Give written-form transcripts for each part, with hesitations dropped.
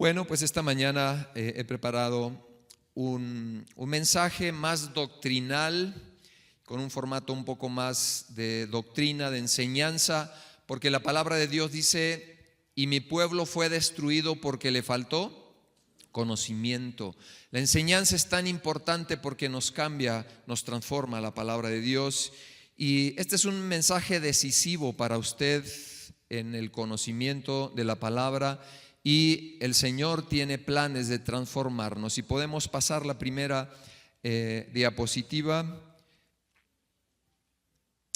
Bueno, pues esta mañana he preparado un mensaje más doctrinal, con un formato un poco más de doctrina, de enseñanza, porque la palabra de Dios dice: y mi pueblo fue destruido porque le faltó conocimiento. La enseñanza es tan importante porque nos cambia, nos transforma la palabra de Dios. Y este es un mensaje decisivo para usted en el conocimiento de la palabra. Y el Señor tiene planes de transformarnos. Si podemos pasar la primera diapositiva.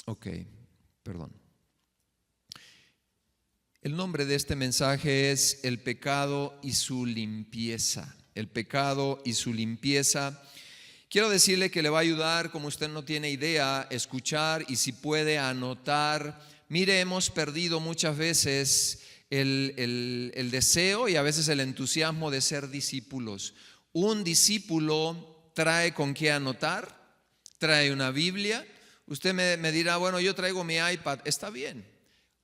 Ok, perdón. El nombre de este mensaje es El pecado y su limpieza. El pecado y su limpieza. Quiero decirle que le va a ayudar, como usted no tiene idea, escuchar y si puede anotar. Mire, hemos perdido muchas veces el deseo y a veces el entusiasmo de ser discípulos. Un discípulo trae con qué anotar, trae una Biblia. Usted me dirá: bueno, yo traigo mi iPad. Está bien,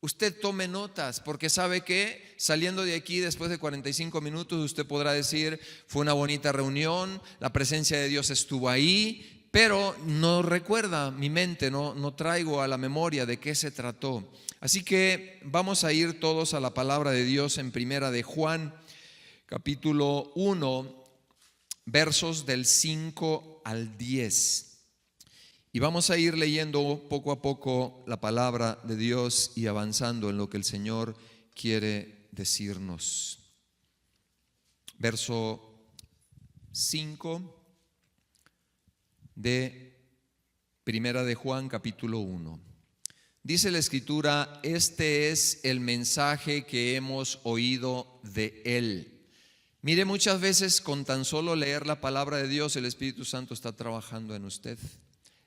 usted tome notas, porque sabe que saliendo de aquí después de 45 minutos usted podrá decir: fue una bonita reunión, la presencia de Dios estuvo ahí, pero no recuerda, mi mente no traigo a la memoria de qué se trató. Así que vamos a ir todos a la palabra de Dios en Primera de Juan, capítulo 1, versos del 5 al 10. Y vamos a ir leyendo poco a poco la palabra de Dios y avanzando en lo que el Señor quiere decirnos. Verso 5 de Primera de Juan, capítulo 1. Dice la Escritura: este es el mensaje que hemos oído de Él. Mire, muchas veces con tan solo leer la palabra de Dios, el Espíritu Santo está trabajando en usted.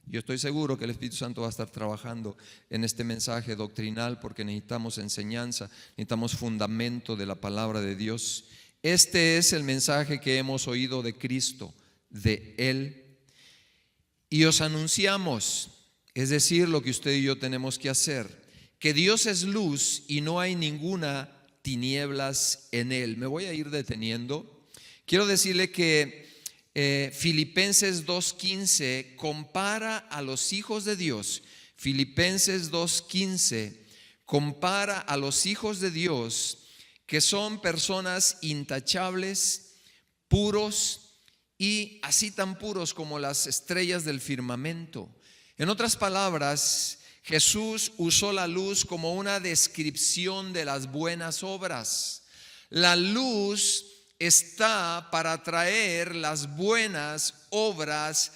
Yo estoy seguro que el Espíritu Santo va a estar trabajando en este mensaje doctrinal, porque necesitamos enseñanza, necesitamos fundamento de la palabra de Dios. Este es el mensaje que hemos oído de Cristo, de Él, y os anunciamos, es decir, lo que usted y yo tenemos que hacer: que Dios es luz y no hay ninguna tinieblas en Él. Me voy a ir deteniendo. Quiero decirle que Filipenses 2:15 compara a los hijos de Dios. Filipenses 2:15 compara a los hijos de Dios, que son personas intachables, puros, y así tan puros como las estrellas del firmamento. En otras palabras, Jesús usó la luz como una descripción de las buenas obras. La luz está para traer las buenas obras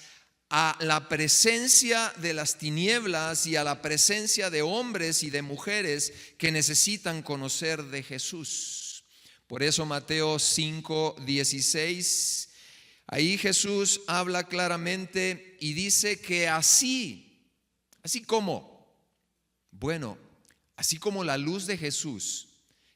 a la presencia de las tinieblas y a la presencia de hombres y de mujeres que necesitan conocer de Jesús. Por eso Mateo 5:16, ahí Jesús habla claramente y dice que así como, bueno, así como la luz de Jesús,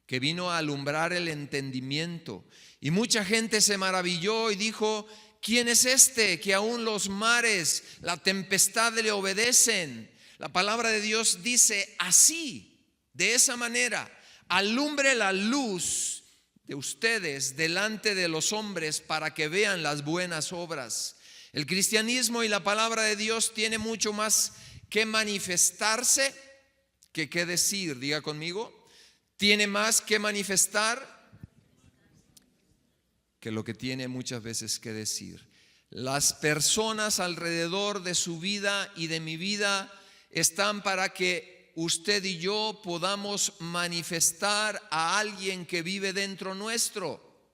que vino a alumbrar el entendimiento, y mucha gente se maravilló y dijo: ¿quién es este que aún los mares, la tempestad le obedecen? La palabra de Dios dice: así, de esa manera, alumbre la luz de ustedes delante de los hombres para que vean las buenas obras. El cristianismo y la palabra de Dios tiene mucho más que manifestarse que qué decir. Diga conmigo: tiene más que manifestar que lo que tiene muchas veces que decir. Las personas alrededor de su vida y de mi vida están para que usted y yo podamos manifestar a alguien que vive dentro nuestro.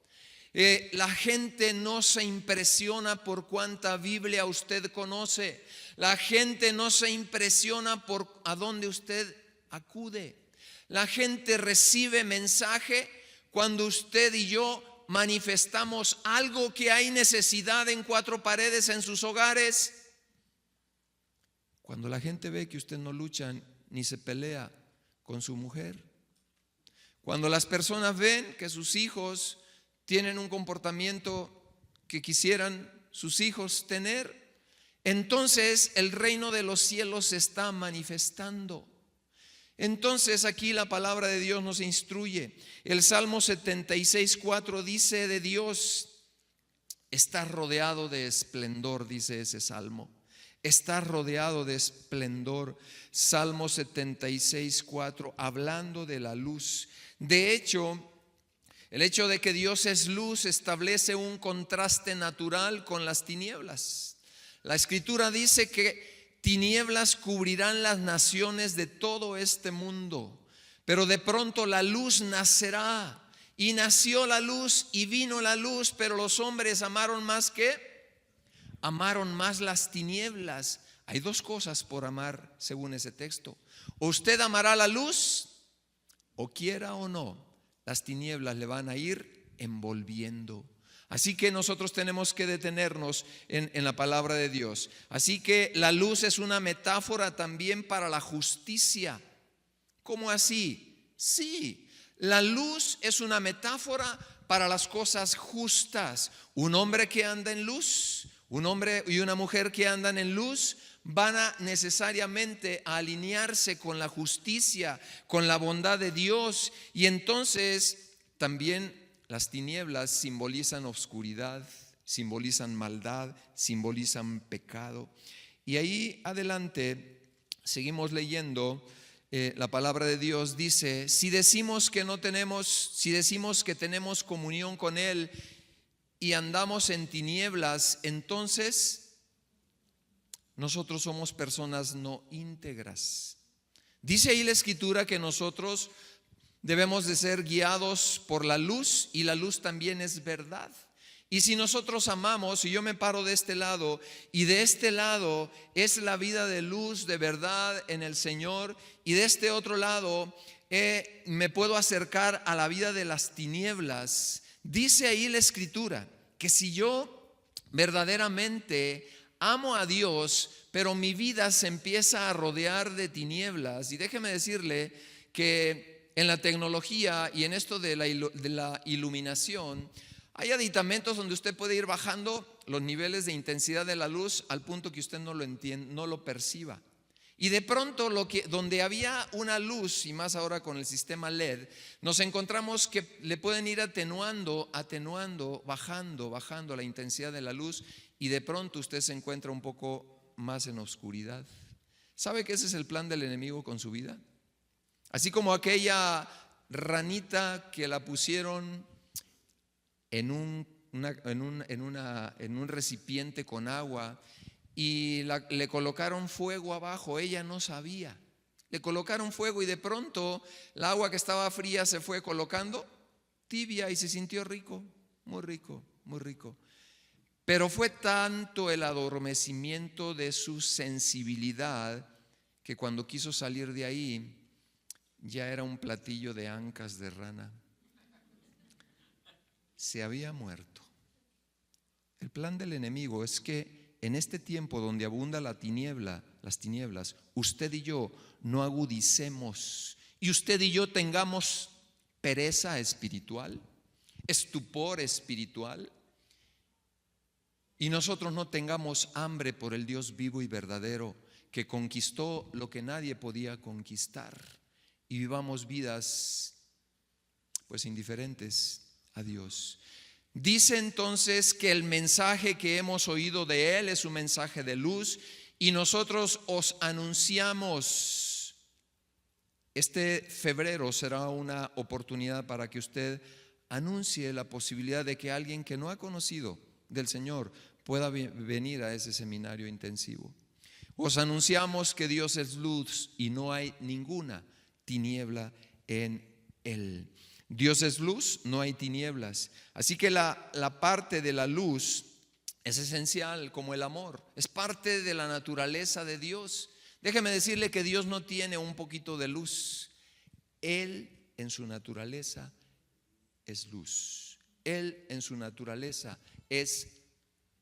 La gente no se impresiona por cuánta Biblia usted conoce. La gente no se impresiona por a dónde usted acude. La gente recibe mensaje cuando usted y yo manifestamos algo que hay necesidad en cuatro paredes en sus hogares. Cuando la gente ve que usted no lucha ni se pelea con su mujer. Cuando las personas ven que sus hijos tienen un comportamiento que quisieran sus hijos tener, entonces el reino de los cielos se está manifestando. Entonces aquí la palabra de Dios nos instruye. El Salmo 76:4 dice de Dios: está rodeado de esplendor, dice ese salmo. Está rodeado de esplendor. Salmo 76:4, hablando de la luz. De hecho, el hecho de que Dios es luz establece un contraste natural con las tinieblas. La Escritura dice que tinieblas cubrirán las naciones de todo este mundo, pero de pronto la luz nacerá. Y nació la luz y vino la luz, pero los hombres amaron más las tinieblas. Hay dos cosas por amar según ese texto. O usted amará la luz, o quiera o no, las tinieblas le van a ir envolviendo. Así que nosotros tenemos que detenernos en la palabra de Dios. Así que la luz es una metáfora también para la justicia. ¿Cómo así? Sí. La luz es una metáfora para las cosas justas. Un hombre que anda en luz, un hombre y una mujer que andan en luz van a necesariamente a alinearse con la justicia, con la bondad de Dios. Y entonces también las tinieblas simbolizan oscuridad, simbolizan maldad, simbolizan pecado. Y ahí adelante seguimos leyendo. La palabra de Dios dice: si decimos que tenemos comunión con Él y andamos en tinieblas, entonces nosotros somos personas no íntegras. Dice ahí la Escritura que nosotros debemos de ser guiados por la luz, y la luz también es verdad. Y si nosotros amamos, y yo me paro de este lado, y de este lado es la vida de luz, de verdad en el Señor, y de este otro lado me puedo acercar a la vida de las tinieblas. Dice ahí la Escritura que si yo verdaderamente amo a Dios, pero mi vida se empieza a rodear de tinieblas, y déjeme decirle que en la tecnología y en esto de la iluminación, hay aditamentos donde usted puede ir bajando los niveles de intensidad de la luz al punto que usted no lo entienda, no lo perciba. Y de pronto donde había una luz, y más ahora con el sistema LED, nos encontramos que le pueden ir atenuando, bajando la intensidad de la luz, y de pronto usted se encuentra un poco más en oscuridad. ¿Sabe que ese es el plan del enemigo con su vida? Así como aquella ranita que la pusieron en un recipiente con agua y le colocaron fuego abajo. Ella no sabía. Le colocaron fuego y de pronto el agua que estaba fría se fue colocando tibia y se sintió rico, muy rico, muy rico. Pero fue tanto el adormecimiento de su sensibilidad que cuando quiso salir de ahí ya era un platillo de ancas de rana. Se había muerto. El plan del enemigo es que en este tiempo donde abunda las tinieblas, usted y yo no agudicemos, y usted y yo tengamos pereza espiritual, estupor espiritual, y nosotros no tengamos hambre por el Dios vivo y verdadero, que conquistó lo que nadie podía conquistar, y vivamos vidas pues indiferentes a Dios. Dice entonces que el mensaje que hemos oído de Él es un mensaje de luz, y nosotros os anunciamos. Este febrero será una oportunidad para que usted anuncie la posibilidad de que alguien que no ha conocido del Señor pueda venir a ese seminario intensivo. Os anunciamos que Dios es luz y no hay ninguna tiniebla en Él. Dios es luz, no hay tinieblas. Así que la parte de la luz es esencial, como el amor. Es parte de la naturaleza de Dios. Déjeme decirle que Dios no tiene un poquito de luz. Él en su naturaleza es luz. Él en su naturaleza es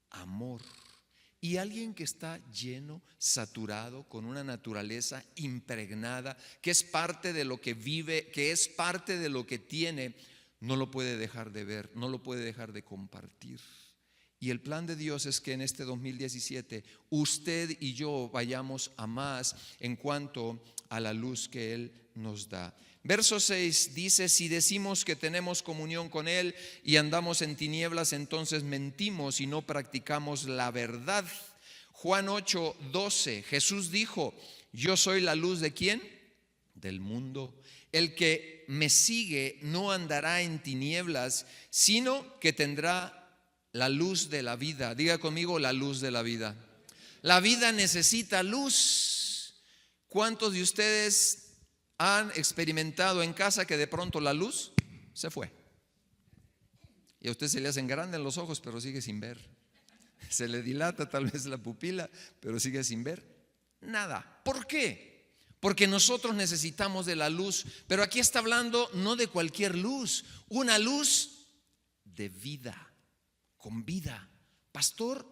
amor. Y alguien que está lleno, saturado, con una naturaleza impregnada, que es parte de lo que vive, que es parte de lo que tiene, no lo puede dejar de ver, no lo puede dejar de compartir. Y el plan de Dios es que en este 2017 usted y yo vayamos a más en cuanto a la luz que Él nos da. Verso 6 dice: si decimos que tenemos comunión con Él y andamos en tinieblas, entonces mentimos y no practicamos la verdad. Juan 8:12, Jesús dijo: yo soy la luz ¿de quién? Del mundo. El que me sigue no andará en tinieblas, sino que tendrá la luz de la vida. Diga conmigo: la luz de la vida. La vida necesita luz. ¿Cuántos de ustedes han experimentado en casa que de pronto la luz se fue? Y a usted se le hacen grandes los ojos, pero sigue sin ver. Se le dilata tal vez la pupila, pero sigue sin ver nada. ¿Por qué? Porque nosotros necesitamos de la luz. Pero aquí está hablando no de cualquier luz, una luz de vida, con vida. Pastor,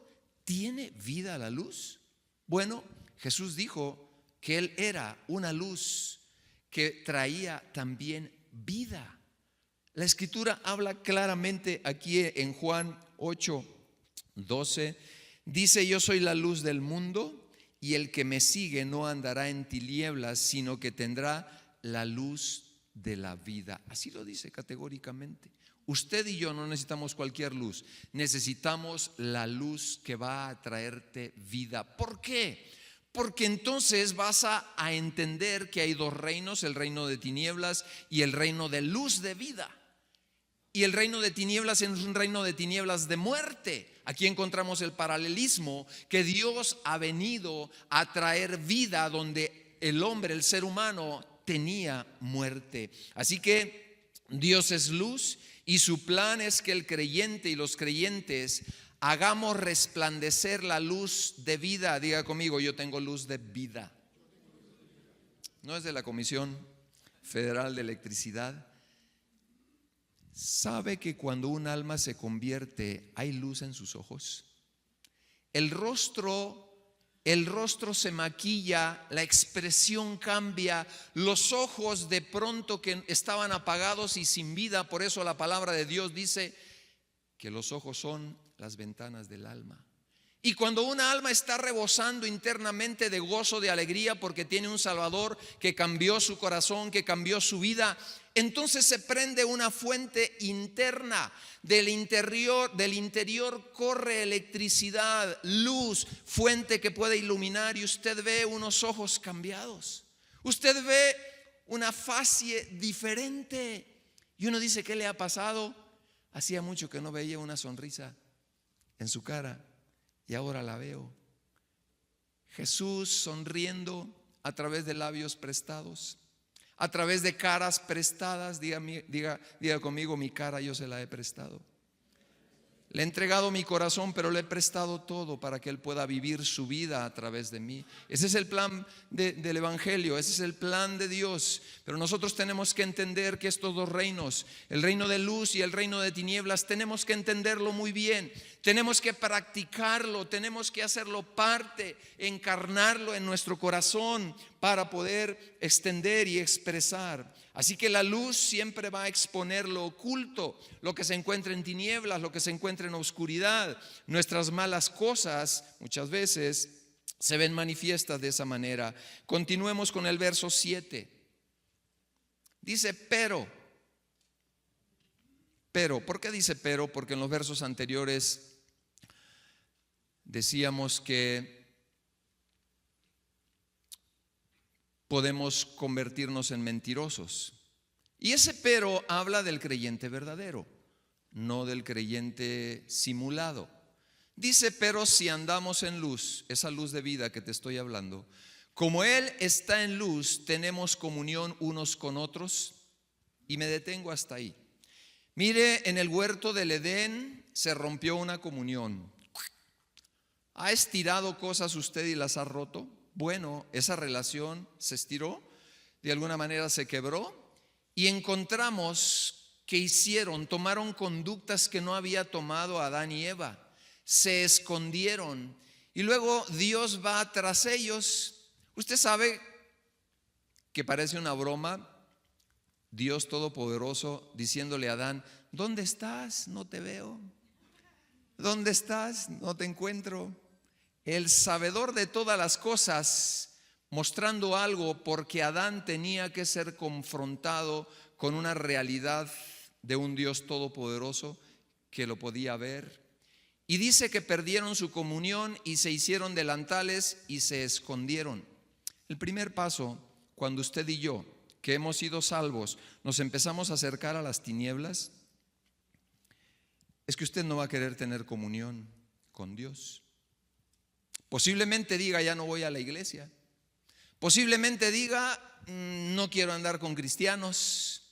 ¿tiene vida la luz? Bueno, Jesús dijo que Él era una luz que traía también vida. La Escritura habla claramente aquí en Juan 8:12. Dice: yo soy la luz del mundo, y el que me sigue no andará en tinieblas, sino que tendrá la luz de la vida. Así lo dice categóricamente. Usted y yo no necesitamos cualquier luz, necesitamos la luz que va a traerte vida. ¿Por qué? Porque entonces vas a entender que hay dos reinos: el reino de tinieblas y el reino de luz de vida. Y el reino de tinieblas es un reino de tinieblas de muerte. Aquí encontramos el paralelismo, que Dios ha venido a traer vida donde el hombre, el ser humano, tenía muerte. Así que Dios es luz y su plan es que el creyente y los creyentes hagamos resplandecer la luz de vida. Diga conmigo: yo tengo luz de vida. No es de la Comisión Federal de Electricidad. ¿Sabe que cuando un alma se convierte hay luz en sus ojos? El rostro se maquilla, la expresión cambia, los ojos de pronto que estaban apagados y sin vida. Por eso la palabra de Dios dice que los ojos son las ventanas del alma. Y cuando una alma está rebosando internamente de gozo, de alegría, porque tiene un Salvador que cambió su corazón, que cambió su vida, entonces se prende una fuente interna. Del interior corre electricidad, luz, fuente que puede iluminar, y usted ve unos ojos cambiados. Usted ve una facie diferente. Y uno dice: ¿qué le ha pasado? Hacía mucho que no veía una sonrisa en su cara y ahora la veo. Jesús sonriendo a través de labios prestados, a través de caras prestadas. Diga conmigo: mi cara yo se la he prestado. Le he entregado mi corazón, pero le he prestado todo para que Él pueda vivir su vida a través de mí. Ese es el plan del Evangelio, ese es el plan de Dios. Pero nosotros tenemos que entender que estos dos reinos, el reino de luz y el reino de tinieblas, tenemos que entenderlo muy bien. Tenemos que practicarlo, tenemos que hacerlo parte, encarnarlo en nuestro corazón para poder extender y expresar. Así que la luz siempre va a exponer lo oculto, lo que se encuentra en tinieblas, lo que se encuentra en oscuridad. Nuestras malas cosas muchas veces se ven manifiestas de esa manera. Continuemos con el verso 7. Dice pero. ¿Por qué dice pero? Porque en los versos anteriores decíamos que podemos convertirnos en mentirosos. Y ese pero habla del creyente verdadero, no del creyente simulado. Dice: pero si andamos en luz, esa luz de vida que te estoy hablando, como Él está en luz, tenemos comunión unos con otros. Y me detengo hasta ahí. Mire, en el huerto del Edén se rompió una comunión. ¿Ha estirado cosas usted y las ha roto? Bueno, esa relación se estiró, de alguna manera se quebró, y encontramos que tomaron conductas que no había tomado Adán y Eva, se escondieron, y luego Dios va tras ellos. Usted sabe que parece una broma, Dios Todopoderoso diciéndole a Adán: ¿dónde estás? No te veo. ¿dónde estás? No te encuentro. El sabedor de todas las cosas, mostrando algo porque Adán tenía que ser confrontado con una realidad de un Dios todopoderoso que lo podía ver. Y dice que perdieron su comunión y se hicieron delantales y se escondieron. El primer paso, cuando usted y yo, que hemos sido salvos, nos empezamos a acercar a las tinieblas, es que usted no va a querer tener comunión con Dios. Posiblemente diga, ya no voy a la iglesia. Posiblemente diga, no quiero andar con cristianos.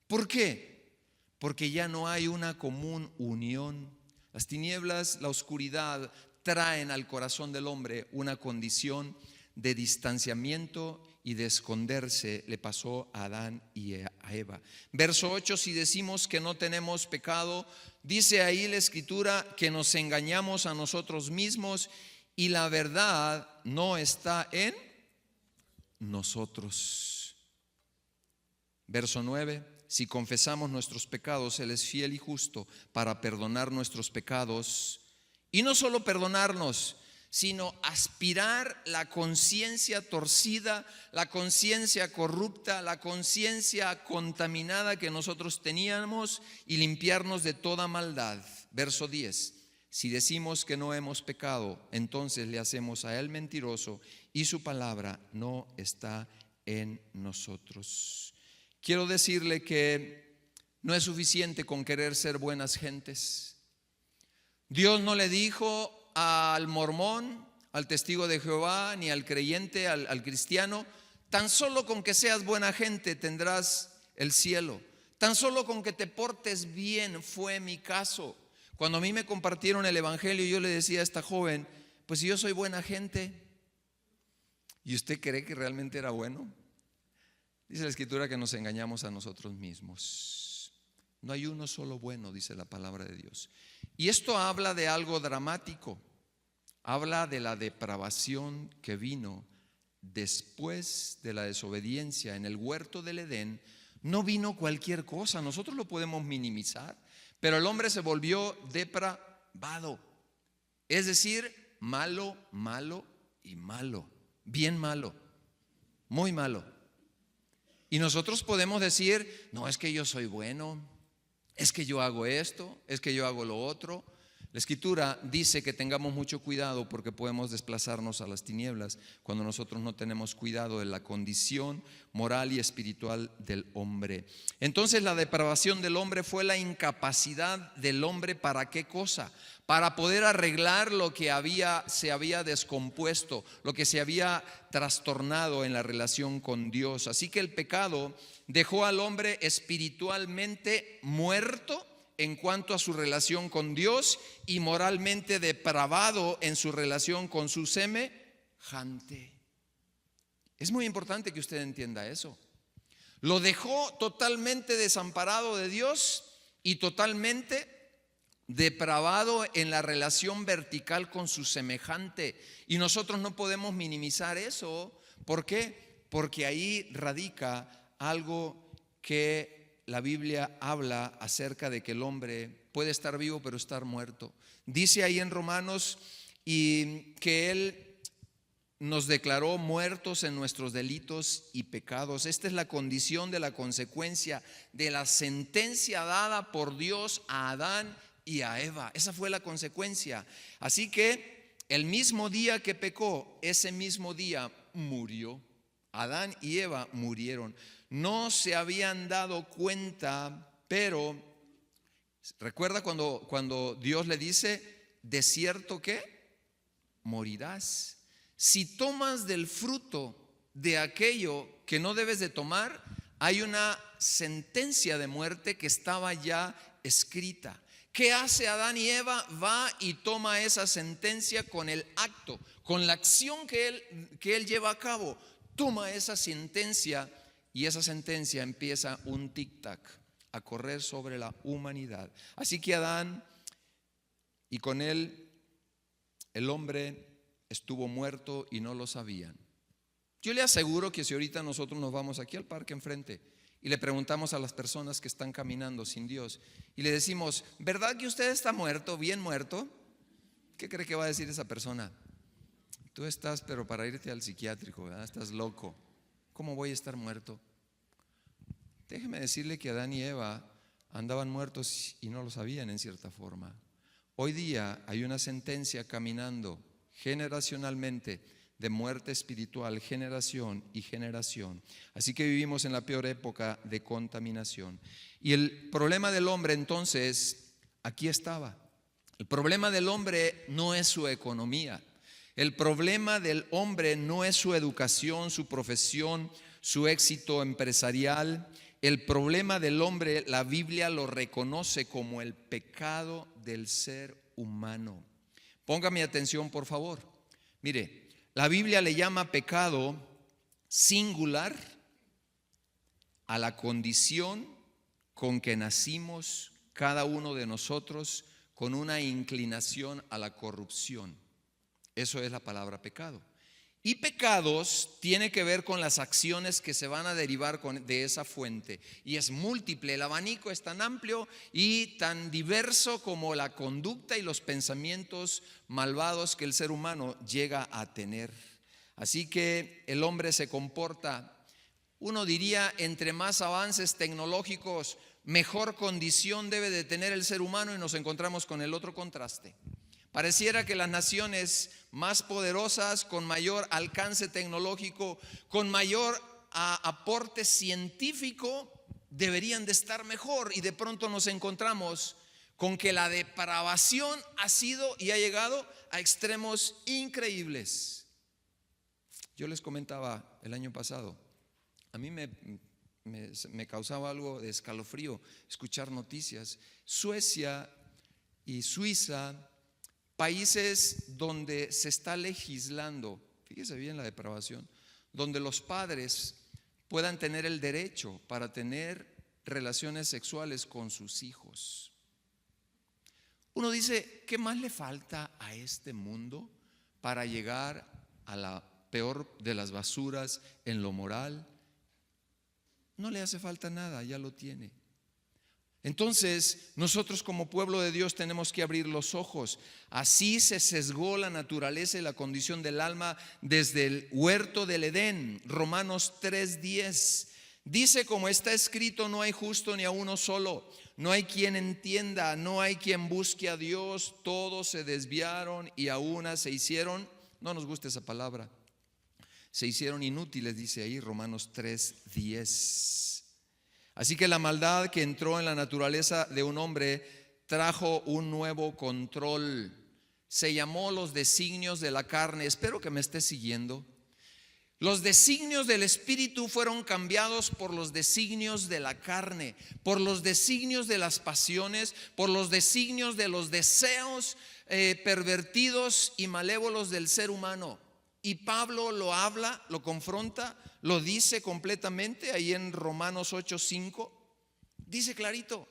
¿Por qué? Porque ya no hay una común unión. Las tinieblas, la oscuridad traen al corazón del hombre una condición de distanciamiento y de esconderse. Le pasó a Adán y a Eva. Verso 8, si decimos que no tenemos pecado, dice ahí la Escritura que nos engañamos a nosotros mismos y la verdad no está en nosotros. Verso 9, si confesamos nuestros pecados, Él es fiel y justo para perdonar nuestros pecados. Y no solo perdonarnos, sino aspirar la conciencia torcida, la conciencia corrupta, la conciencia contaminada que nosotros teníamos y limpiarnos de toda maldad. Verso 10. Si decimos que no hemos pecado, entonces le hacemos a Él mentiroso y su palabra no está en nosotros. Quiero decirle que no es suficiente con querer ser buenas gentes. Dios no le dijo al mormón, al testigo de Jehová, ni al creyente, al cristiano, tan solo con que seas buena gente tendrás el cielo. Tan solo con que te portes bien fue mi caso. Cuando a mí me compartieron el evangelio, yo le decía a esta joven, pues si yo soy buena gente, ¿y usted cree que realmente era bueno? Dice la Escritura que nos engañamos a nosotros mismos. No hay uno solo bueno, dice la palabra de Dios. Y esto habla de algo dramático. Habla de la depravación que vino después de la desobediencia en el huerto del Edén. No vino cualquier cosa, nosotros lo podemos minimizar, pero el hombre se volvió depravado. Es decir, malo, malo y malo. Bien malo, muy malo. Y nosotros podemos decir, no, es que yo soy bueno, es que yo hago esto, es que yo hago lo otro. La Escritura dice que tengamos mucho cuidado porque podemos desplazarnos a las tinieblas cuando nosotros no tenemos cuidado de la condición moral y espiritual del hombre. Entonces la depravación del hombre fue la incapacidad del hombre ¿para qué cosa? Para poder arreglar lo que se había descompuesto, lo que se había trastornado en la relación con Dios. Así que el pecado dejó al hombre espiritualmente muerto en cuanto a su relación con Dios y moralmente depravado en su relación con su semejante. Es muy importante que usted entienda eso. Lo dejó totalmente desamparado de Dios y totalmente depravado en la relación vertical con su semejante. Y nosotros no podemos minimizar eso. ¿Por qué? Porque ahí radica algo que la Biblia habla acerca de que el hombre puede estar vivo pero estar muerto. Dice ahí en Romanos y que Él nos declaró muertos en nuestros delitos y pecados. Esta es la condición de la consecuencia de la sentencia dada por Dios a Adán y a Eva. Esa fue la consecuencia. Así que el mismo día que pecó, ese mismo día murió. Adán y Eva murieron. No se habían dado cuenta, pero recuerda cuando Dios le dice, de cierto que morirás. Si tomas del fruto de aquello que no debes de tomar, hay una sentencia de muerte que estaba ya escrita. ¿Qué hace Adán y Eva? Va y toma esa sentencia con el acto, con la acción que él lleva a cabo. Toma esa sentencia y esa sentencia empieza un tic-tac a correr sobre la humanidad. Así que Adán y con él el hombre estuvo muerto y no lo sabían. Yo le aseguro que si ahorita nosotros nos vamos aquí al parque enfrente y le preguntamos a las personas que están caminando sin Dios y le decimos, ¿verdad que usted está muerto, bien muerto? ¿Qué cree que va a decir esa persona? Tú estás, pero para irte al psiquiátrico, ¿verdad? Estás loco. ¿Cómo voy a estar muerto? Déjeme decirle que Adán y Eva andaban muertos y no lo sabían en cierta forma. Hoy día hay una sentencia caminando generacionalmente de muerte espiritual, generación y generación. Así que vivimos en la peor época de contaminación. Y el problema del hombre entonces, aquí estaba. El problema del hombre no es su economía. El problema del hombre no es su educación, su profesión, su éxito empresarial. El problema del hombre, la Biblia lo reconoce como el pecado del ser humano. Ponga mi atención, por favor. Mire, la Biblia le llama pecado singular a la condición con que nacimos cada uno de nosotros con una inclinación a la corrupción. Eso es la palabra pecado. Y pecados tiene que ver con las acciones que se van a derivar de esa fuente. Y es múltiple, el abanico es tan amplio y tan diverso como la conducta y los pensamientos malvados que el ser humano llega a tener. Así que el hombre se comporta, uno diría, entre más avances tecnológicos, mejor condición debe de tener el ser humano, y nos encontramos con el otro contraste. Pareciera que las naciones más poderosas, con mayor alcance tecnológico, con mayor aporte científico, deberían de estar mejor, y de pronto nos encontramos con que la depravación ha sido y ha llegado a extremos increíbles. Yo les comentaba el año pasado, a mí me causaba algo de escalofrío escuchar noticias. Suecia y Suiza, países donde se está legislando, fíjese bien la depravación, donde los padres puedan tener el derecho para tener relaciones sexuales con sus hijos. Uno dice, ¿qué más le falta a este mundo para llegar a la peor de las basuras en lo moral? No le hace falta nada, ya lo tiene. Entonces, nosotros como pueblo de Dios tenemos que abrir los ojos. Así se sesgó la naturaleza y la condición del alma desde el huerto del Edén. Romanos 3:10 dice, como está escrito, no hay justo ni a uno solo, no hay quien entienda, no hay quien busque a Dios, todos se desviaron y a una se hicieron, no nos gusta esa palabra, se hicieron inútiles, dice ahí Romanos 3:10. Así que la maldad que entró en la naturaleza de un hombre trajo un nuevo control. Se llamó los designios de la carne. Espero que me esté siguiendo. Los designios del espíritu fueron cambiados por los designios de la carne, por los designios de las pasiones, por los designios de los deseos pervertidos y malévolos del ser humano. Y Pablo lo habla, lo confronta, lo dice completamente ahí en Romanos 8:5. Dice clarito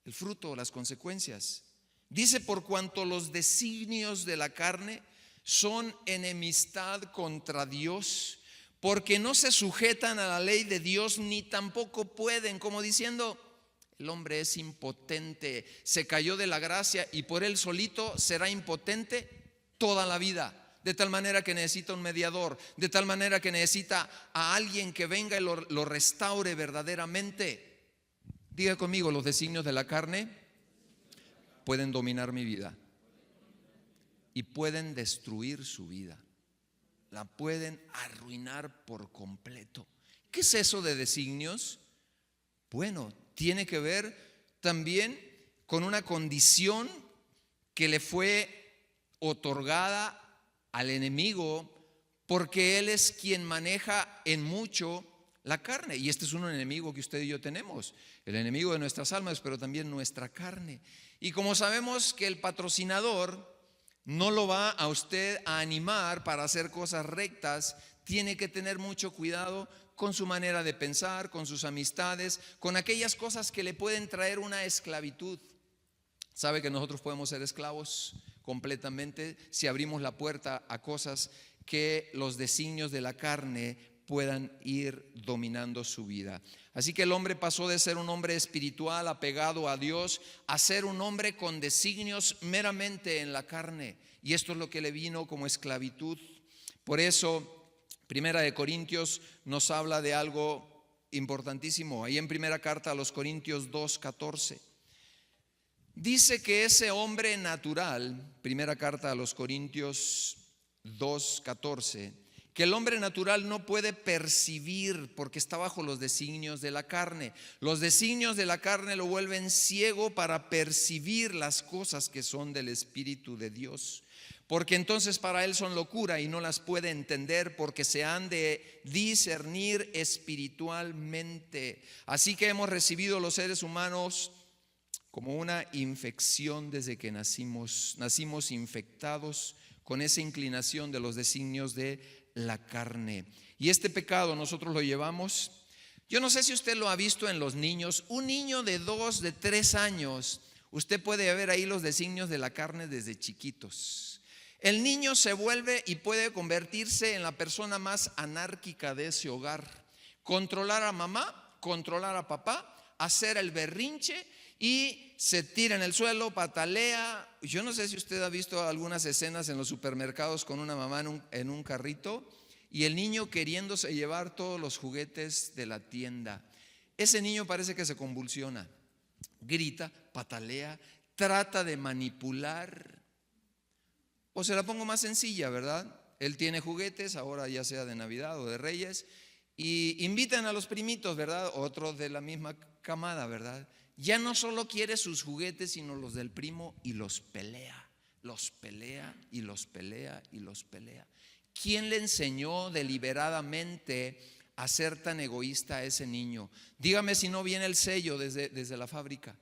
el fruto, las consecuencias. Dice, por cuanto los designios de la carne son enemistad contra Dios, porque no se sujetan a la ley de Dios, ni tampoco pueden, como diciendo, el hombre es impotente, se cayó de la gracia y por él solito será impotente toda la vida, de tal manera que necesita un mediador, de tal manera que necesita a alguien que venga y lo restaure verdaderamente. Diga conmigo, los designios de la carne pueden dominar mi vida y pueden destruir su vida, la pueden arruinar por completo. ¿Qué es eso de designios? Bueno, tiene que ver también con una condición que le fue otorgada al enemigo, porque él es quien maneja en mucho la carne. Y este es un enemigo que usted y yo tenemos, el enemigo de nuestras almas, pero también nuestra carne. Y como sabemos que el patrocinador no lo va a usted a animar para hacer cosas rectas, tiene que tener mucho cuidado con su manera de pensar, con sus amistades, con aquellas cosas que le pueden traer una esclavitud. ¿Sabe que nosotros podemos ser esclavos completamente si abrimos la puerta a cosas que los designios de la carne puedan ir dominando su vida. Así que el hombre pasó de ser un hombre espiritual apegado a Dios a ser un hombre con designios meramente en la carne. Y esto es lo que le vino como esclavitud. Por eso, Primera de Corintios nos habla de algo importantísimo. Ahí en primera carta a los Corintios 2:14. Dice que ese hombre natural, primera carta a los Corintios 2:14, que el hombre natural no puede percibir porque está bajo los designios de la carne. Los designios de la carne lo vuelven ciego para percibir las cosas que son del Espíritu de Dios. Porque entonces para él son locura y no las puede entender porque se han de discernir espiritualmente. Así que hemos recibido los seres humanos como una infección desde que nacimos infectados con esa inclinación de los designios de la carne. Y este pecado nosotros lo llevamos. Yo no sé si usted lo ha visto en los niños. Un niño de 2, de 3 años, usted puede ver ahí los designios de la carne desde chiquitos. El niño se vuelve y puede convertirse en la persona más anárquica de ese hogar. Controlar a mamá, controlar a papá, hacer el berrinche y se tira en el suelo, patalea. Yo no sé si usted ha visto algunas escenas en los supermercados con una mamá en un carrito y el niño queriéndose llevar todos los juguetes de la tienda. Ese niño parece que se convulsiona, grita, patalea, trata de manipular. O se la pongo más sencilla, ¿verdad? Él tiene juguetes, ahora ya sea de Navidad o de Reyes, y invitan a los primitos, ¿verdad? Otros de la misma camada, ¿verdad? Ya no solo quiere sus juguetes, sino los del primo y los pelea y los pelea y los pelea. ¿Quién le enseñó deliberadamente a ser tan egoísta a ese niño? Dígame si no viene el sello desde la fábrica.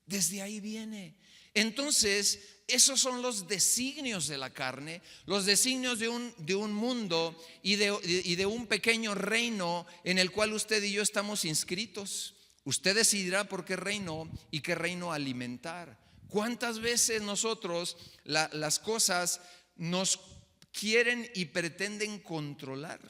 Desde ahí viene. Entonces, esos son los designios de la carne, los designios de un mundo y de un pequeño reino en el cual usted y yo estamos inscritos. Usted decidirá por qué reino y qué reino alimentar. ¿Cuántas veces nosotros las cosas nos quieren y pretenden controlar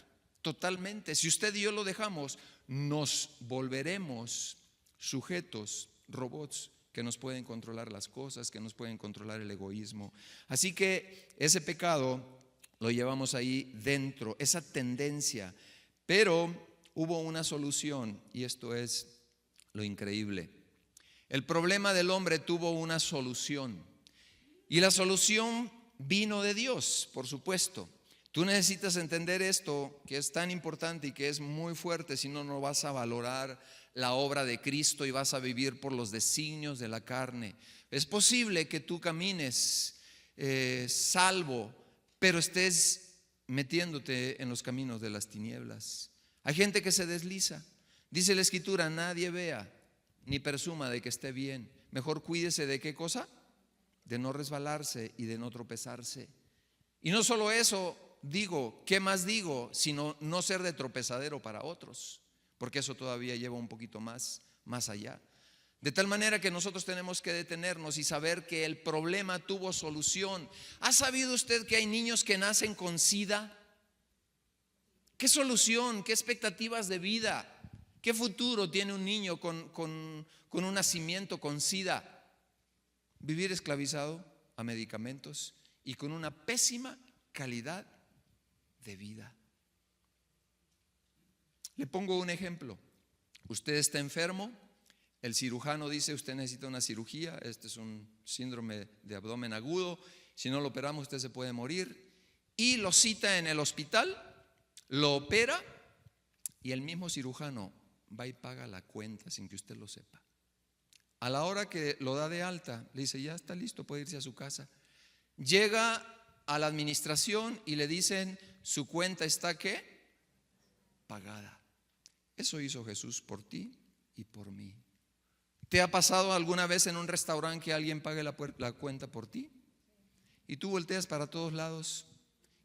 totalmente? Si usted y yo lo dejamos, nos volveremos sujetos, robots que nos pueden controlar las cosas, que nos pueden controlar el egoísmo. Así que ese pecado lo llevamos ahí dentro, esa tendencia. Pero hubo una solución y esto es lo increíble. El problema del hombre tuvo una solución y la solución vino de Dios, por supuesto. Tú necesitas entender esto que es tan importante y que es muy fuerte, si no, no vas a valorar la obra de Cristo y vas a vivir por los designios de la carne. Es posible que tú camines salvo, pero estés metiéndote en los caminos de las tinieblas. Hay gente que se desliza. Dice la Escritura, nadie vea ni presuma de que esté bien. Mejor cuídese de qué cosa, de no resbalarse y de no tropezarse. Y no solo eso, digo, ¿qué más digo? Sino no ser de tropezadero para otros, porque eso todavía lleva un poquito más allá. De tal manera que nosotros tenemos que detenernos y saber que el problema tuvo solución. ¿Ha sabido usted que hay niños que nacen con SIDA? ¿Qué solución? ¿Qué expectativas de vida? ¿Qué futuro tiene un niño con un nacimiento con SIDA? Vivir esclavizado a medicamentos y con una pésima calidad de vida. Le pongo un ejemplo. Usted está enfermo, el cirujano dice usted necesita una cirugía, este es un síndrome de abdomen agudo, si no lo operamos usted se puede morir, y lo cita en el hospital, lo opera y el mismo cirujano va y paga la cuenta sin que usted lo sepa. A la hora que lo da de alta, le dice ya está listo, puede irse a su casa. Llega a la administración y le dicen su cuenta está ¿qué? Pagada. Eso hizo Jesús por ti y por mí. ¿Te ha pasado alguna vez en un restaurante que alguien pague la cuenta por ti? Y tú volteas para todos lados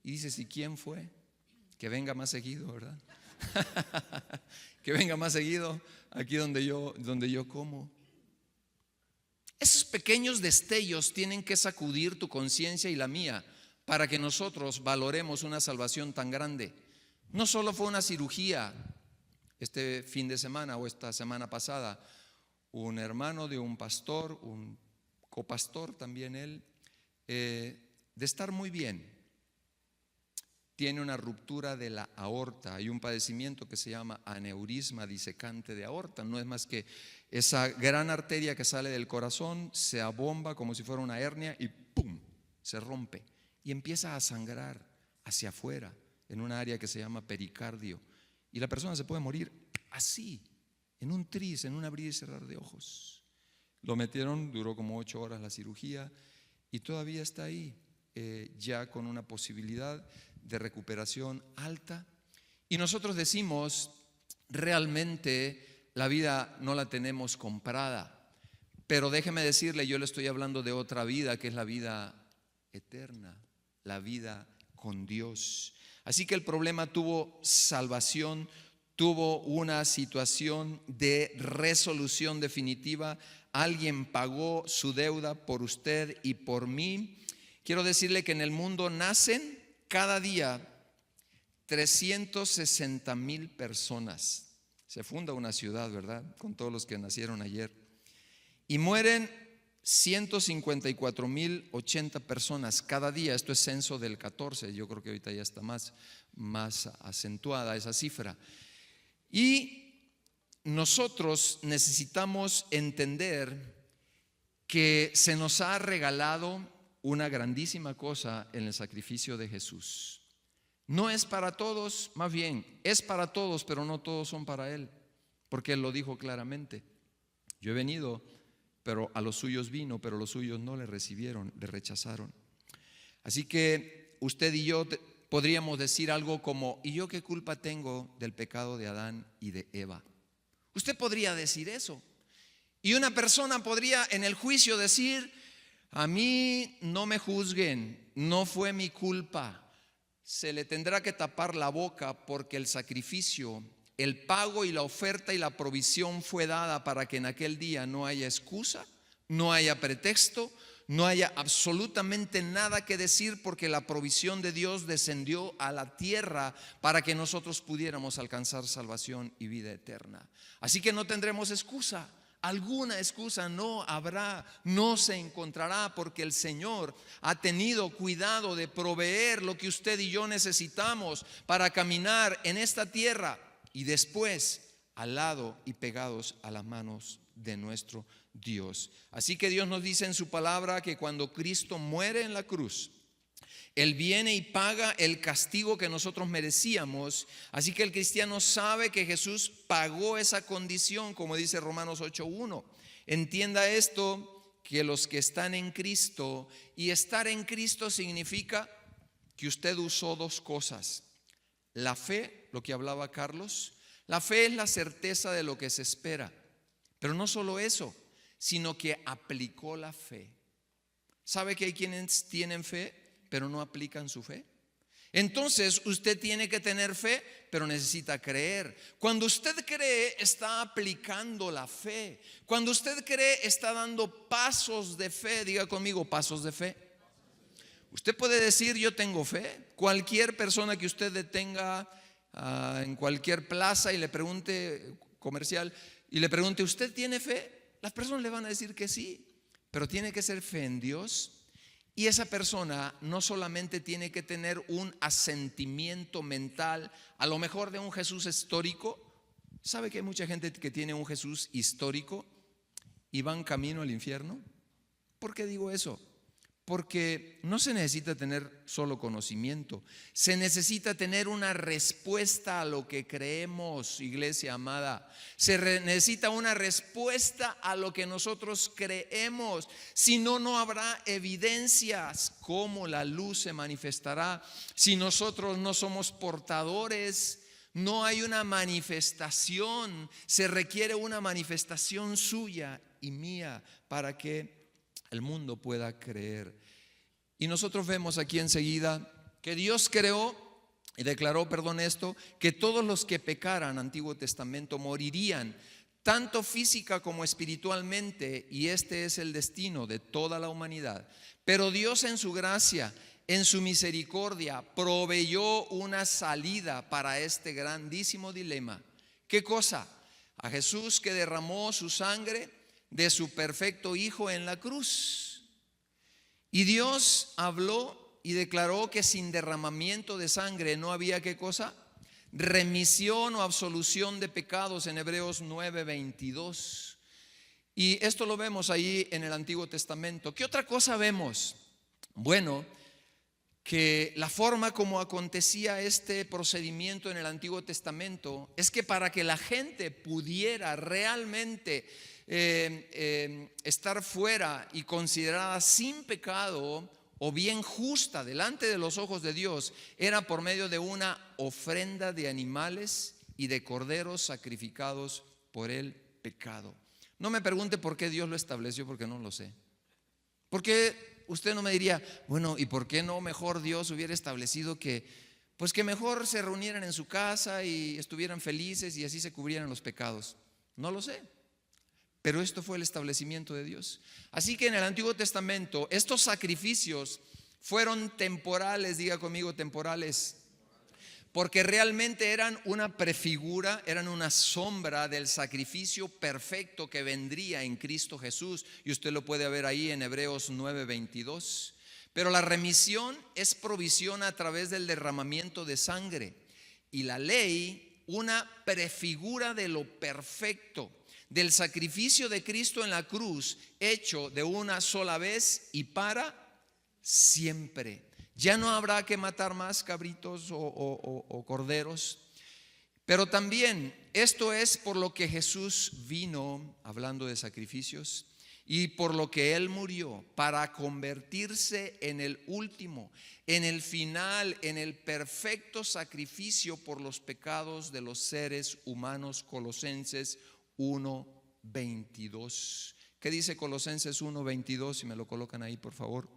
y dices, ¿y quién fue? Que venga más seguido, ¿verdad? Que venga más seguido aquí donde yo como. Esos pequeños destellos tienen que sacudir tu conciencia y la mía para que nosotros valoremos una salvación tan grande. No solo fue una cirugía. Este fin de semana o esta semana pasada, un hermano de un pastor, un copastor también él, de estar muy bien, tiene una ruptura de la aorta. Hay un padecimiento que se llama aneurisma disecante de aorta. No es más que esa gran arteria que sale del corazón se abomba como si fuera una hernia y ¡pum!, se rompe y empieza a sangrar hacia afuera en un área que se llama pericardio. Y la persona se puede morir así, en un tris, en un abrir y cerrar de ojos. Lo metieron, duró como 8 horas la cirugía y todavía está ahí, ya con una posibilidad de recuperación alta. Y nosotros decimos, realmente la vida no la tenemos comprada. Pero déjeme decirle, yo le estoy hablando de otra vida, que es la vida eterna, la vida con Dios. Así que el problema tuvo salvación, tuvo una situación de resolución definitiva. Alguien pagó su deuda por usted y por mí. Quiero decirle que en el mundo nacen cada día 360,000 personas. Se funda una ciudad, ¿verdad? Con todos los que nacieron ayer. Y mueren 154,080 personas cada día. Esto es censo del 14. Yo creo que ahorita ya está más acentuada esa cifra. Y nosotros necesitamos entender que se nos ha regalado una grandísima cosa en el sacrificio de Jesús. No es para todos, más bien es para todos, pero no todos son para Él, porque Él lo dijo claramente. Yo he venido, pero a los suyos vino, pero los suyos no le recibieron, le rechazaron. Así que usted y yo podríamos decir algo como: ¿y yo qué culpa tengo del pecado de Adán y de Eva? Usted podría decir eso. Y una persona podría en el juicio decir: a mí no me juzguen, no fue mi culpa. Se le tendrá que tapar la boca, porque el sacrificio, el pago y la oferta y la provisión fue dada para que en aquel día no haya excusa, no haya pretexto, no haya absolutamente nada que decir, porque la provisión de Dios descendió a la tierra para que nosotros pudiéramos alcanzar salvación y vida eterna. Así que no tendremos excusa. Alguna excusa no habrá, no se encontrará, porque el Señor ha tenido cuidado de proveer lo que usted y yo necesitamos para caminar en esta tierra y después al lado y pegados a las manos de nuestro Dios. Así que Dios nos dice en su palabra que cuando Cristo muere en la cruz, Él viene y paga el castigo que nosotros merecíamos. Así que el cristiano sabe que Jesús pagó esa condición, como dice Romanos 8:1. Entienda esto, que los que están en Cristo, y estar en Cristo significa que usted usó dos cosas. La fe, lo que hablaba Carlos, la fe es la certeza de lo que se espera. Pero no solo eso, sino que aplicó la fe. ¿Sabe que hay quienes tienen fe pero no aplican su fe? Entonces usted tiene que tener fe, pero necesita creer. Cuando usted cree, está aplicando la fe. Cuando usted cree, está dando pasos de fe. Diga conmigo, pasos de fe. Usted puede decir: yo tengo fe. Cualquier persona que usted detenga en cualquier plaza y le pregunte, comercial, y le pregunte: ¿usted tiene fe? Las personas le van a decir que sí, pero tiene que ser fe en Dios. Y esa persona no solamente tiene que tener un asentimiento mental, a lo mejor de un Jesús histórico. ¿Sabe que hay mucha gente que tiene un Jesús histórico y van camino al infierno? ¿Por qué digo eso? Porque no se necesita tener solo conocimiento, se necesita tener una respuesta a lo que creemos, iglesia amada. Necesita una respuesta a lo que nosotros creemos. Si no, no habrá evidencias. ¿Cómo la luz se manifestará si nosotros no somos portadores? No hay una manifestación. Se requiere una manifestación suya y mía para que el mundo pueda creer. Y nosotros vemos aquí enseguida que Dios creó y declaró, que todos los que pecaran, Antiguo Testamento, morirían. tanto física como espiritualmente, y este es el destino de toda la humanidad. Pero Dios en su gracia, en su misericordia, proveyó una salida para este grandísimo dilema. ¿Qué cosa? A Jesús, que derramó su sangre de su perfecto Hijo en la cruz. Y Dios habló y declaró que sin derramamiento de sangre no había, ¿qué cosa? Remisión o absolución de pecados, en Hebreos 9:22. Y esto lo vemos ahí en el Antiguo Testamento. ¿Qué otra cosa vemos? Bueno, que la forma como acontecía este procedimiento en el Antiguo Testamento es que para que la gente pudiera realmente estar fuera y considerada sin pecado o bien justa delante de los ojos de Dios, era por medio de una ofrenda de animales y de corderos sacrificados por el pecado. No me pregunte por qué Dios lo estableció, porque no lo sé. ¿Por qué usted no me diría, bueno, ¿y por qué no mejor Dios hubiera establecido que, pues que mejor se reunieran en su casa y estuvieran felices y así se cubrieran los pecados? No lo sé, pero esto fue el establecimiento de Dios. Así que en el Antiguo Testamento estos sacrificios fueron temporales, diga conmigo, temporales, porque realmente eran una prefigura, eran una sombra del sacrificio perfecto que vendría en Cristo Jesús. Y usted lo puede ver ahí en Hebreos 9:22. Pero la remisión es provisión a través del derramamiento de sangre. Y la ley, una prefigura de lo perfecto, del sacrificio de Cristo en la cruz, hecho de una sola vez y para siempre. Ya no habrá que matar más cabritos o corderos. Pero también esto es por lo que Jesús vino, hablando de sacrificios, y por lo que Él murió, para convertirse en el último, en el final, en el perfecto sacrificio por los pecados de los seres humanos. Colosenses 1:22. ¿Qué dice Colosenses 1:22? Si me lo colocan ahí, por favor.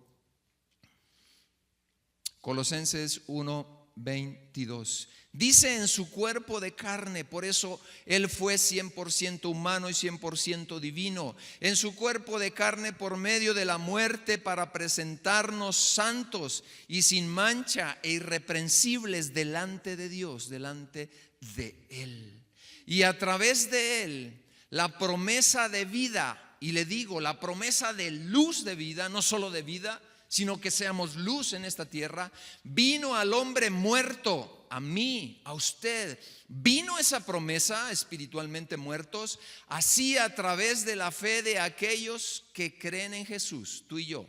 Colosenses 1:22. Dice en su cuerpo de carne, por eso Él fue 100% humano y 100% divino. En su cuerpo de carne por medio de la muerte, para presentarnos santos y sin mancha e irreprensibles delante de Dios, delante de Él. Y a través de Él, la promesa de vida, y le digo, la promesa de luz de vida, no solo de vida, sino que seamos luz en esta tierra, vino al hombre muerto, a mí, a usted. Vino esa promesa, espiritualmente muertos, así a través de la fe de aquellos que creen en Jesús, tú y yo,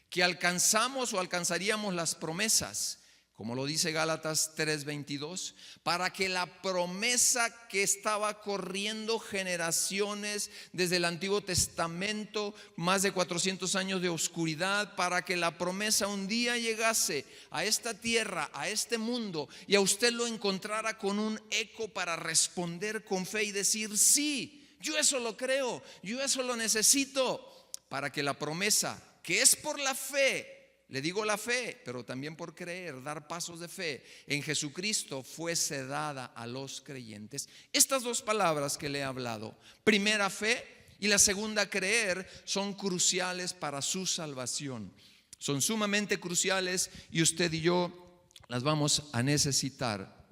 que alcanzamos o alcanzaríamos las promesas, como lo dice Gálatas 3:22, para que la promesa que estaba corriendo generaciones desde el Antiguo Testamento, más de 400 años de oscuridad, para que la promesa un día llegase a esta tierra, a este mundo, y a usted lo encontrara con un eco para responder con fe y decir, sí, yo eso lo creo, yo eso lo necesito, para que la promesa, que es por la fe, le digo la fe, pero también por creer, dar pasos de fe en Jesucristo, fuese dada a los creyentes. Estas dos palabras que le he hablado, primera fe y la segunda creer, son cruciales para su salvación. Son sumamente cruciales y usted y yo las vamos a necesitar.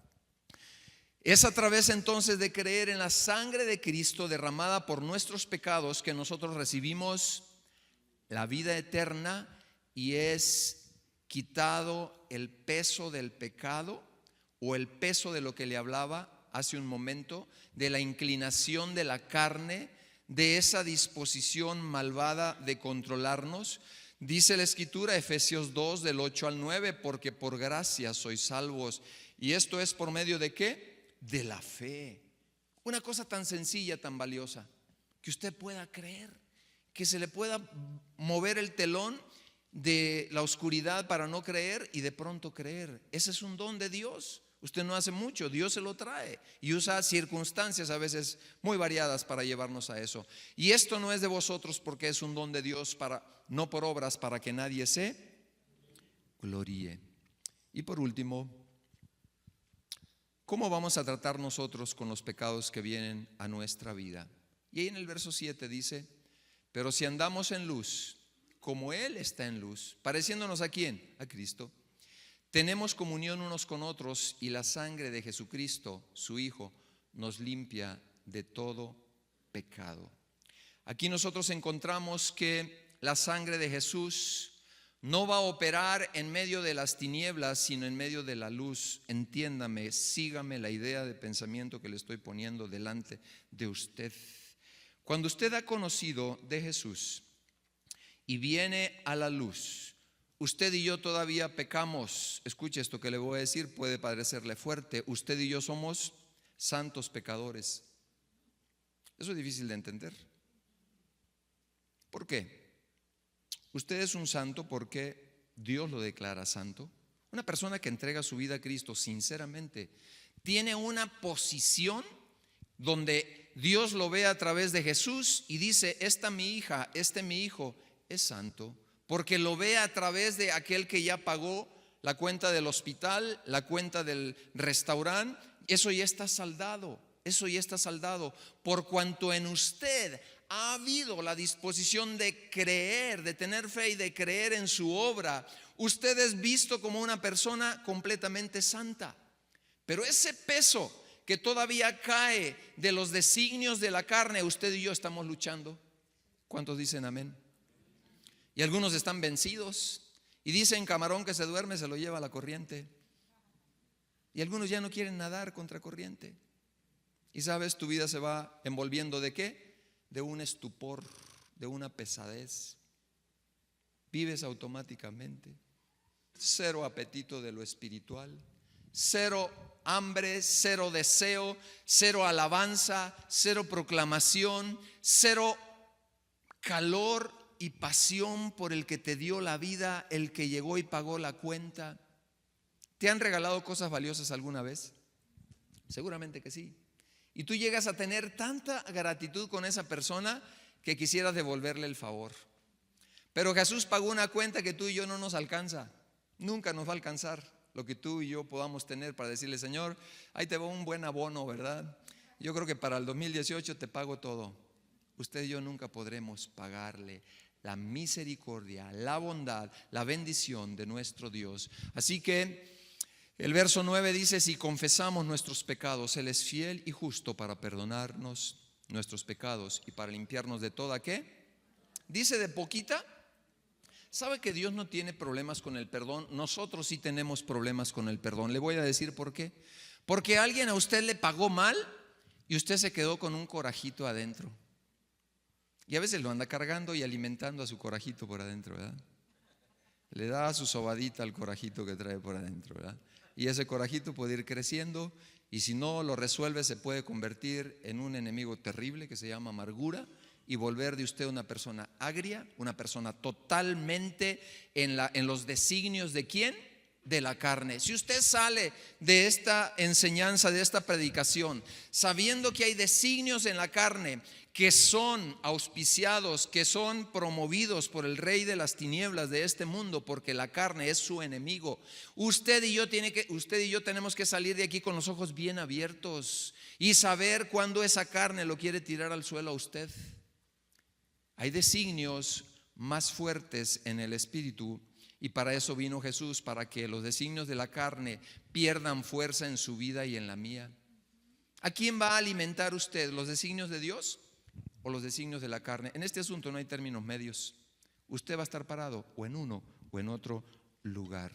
Es a través entonces de creer en la sangre de Cristo derramada por nuestros pecados que nosotros recibimos la vida eterna, y es quitado el peso del pecado, o el peso de lo que le hablaba hace un momento, de la inclinación de la carne, de esa disposición malvada de controlarnos. Dice la Escritura, Efesios 2 del 8 al 9, porque por gracia sois salvos. ¿Y esto es por medio de qué? De la fe. Una cosa tan sencilla, tan valiosa, que usted pueda creer, que se le pueda mover el telón de la oscuridad para no creer y de pronto creer. Ese es un don de Dios. Usted no hace mucho, Dios se lo trae y usa circunstancias a veces muy variadas para llevarnos a eso. Y esto no es de vosotros, porque es un don de Dios, para, no por obras, para que nadie se gloríe. Y por último, ¿cómo vamos a tratar nosotros con los pecados que vienen a nuestra vida? Y ahí en el verso 7 dice, pero si andamos en luz, como Él está en luz, pareciéndonos ¿a quién? A Cristo. Tenemos comunión unos con otros y la sangre de Jesucristo, su Hijo, nos limpia de todo pecado. Aquí nosotros encontramos que la sangre de Jesús no va a operar en medio de las tinieblas, sino en medio de la luz. Entiéndame, sígame la idea de pensamiento que le estoy poniendo delante de usted. Cuando usted ha conocido de Jesús y viene a la luz, usted y yo todavía pecamos. Escuche esto que le voy a decir, puede parecerle fuerte. Usted y yo somos santos pecadores. Eso es difícil de entender. ¿Por qué? Usted es un santo porque Dios lo declara santo. Una persona que entrega su vida a Cristo sinceramente tiene una posición donde Dios lo ve a través de Jesús y dice, esta mi hija, este mi hijo es santo, porque lo ve a través de aquel que ya pagó la cuenta del hospital, la cuenta del restaurante. Eso ya está saldado, eso ya está saldado. Por cuanto en usted ha habido la disposición de creer, de tener fe y de creer en su obra, usted es visto como una persona completamente santa. Pero ese peso que todavía cae de los designios de la carne, usted y yo estamos luchando. ¿Cuántos dicen amén? Y algunos están vencidos y dicen, camarón que se duerme se lo lleva la corriente. Y algunos ya no quieren nadar contra corriente. Y sabes, tu vida se va envolviendo ¿de qué? De un estupor, de una pesadez. Vives automáticamente. Cero apetito de lo espiritual. Cero hambre, cero deseo, cero alabanza, cero proclamación, cero calor y pasión por el que te dio la vida, el que llegó y pagó la cuenta. ¿Te han regalado cosas valiosas alguna vez? Seguramente que sí. Y tú llegas a tener tanta gratitud con esa persona que quisieras devolverle el favor. Pero Jesús pagó una cuenta que tú y yo no nos alcanza. Nunca nos va a alcanzar lo que tú y yo podamos tener para decirle, Señor, ahí te va un buen abono, ¿verdad? Yo creo que para el 2018 te pago todo. Usted y yo nunca podremos pagarle la misericordia, la bondad, la bendición de nuestro Dios. Así que el verso 9 dice, si confesamos nuestros pecados, Él es fiel y justo para perdonarnos nuestros pecados y para limpiarnos de toda, ¿qué? Dice de poquita. ¿Sabe que Dios no tiene problemas con el perdón? Nosotros sí tenemos problemas con el perdón. Le voy a decir por qué. Porque alguien a usted le pagó mal y usted se quedó con un corajito adentro. Y a veces lo anda cargando y alimentando a su corajito por adentro, ¿verdad? Le da su sobadita al corajito que trae por adentro, ¿verdad? Y ese corajito puede ir creciendo y si no lo resuelve se puede convertir en un enemigo terrible que se llama amargura y volver de usted una persona agria, una persona totalmente en los designios ¿de quién? De la carne. Si usted sale de esta enseñanza, de esta predicación, sabiendo que hay designios en la carne que son auspiciados, que son promovidos por el rey de las tinieblas de este mundo, porque la carne es su enemigo, usted y yo tenemos que salir de aquí con los ojos bien abiertos y saber cuándo esa carne lo quiere tirar al suelo a usted. Hay designios más fuertes en el espíritu y para eso vino Jesús, para que los designios de la carne pierdan fuerza en su vida y en la mía. ¿A quién va a alimentar usted? ¿Los designios de Dios o los designios de la carne? En este asunto no hay términos medios. Usted va a estar parado o en uno o en otro lugar.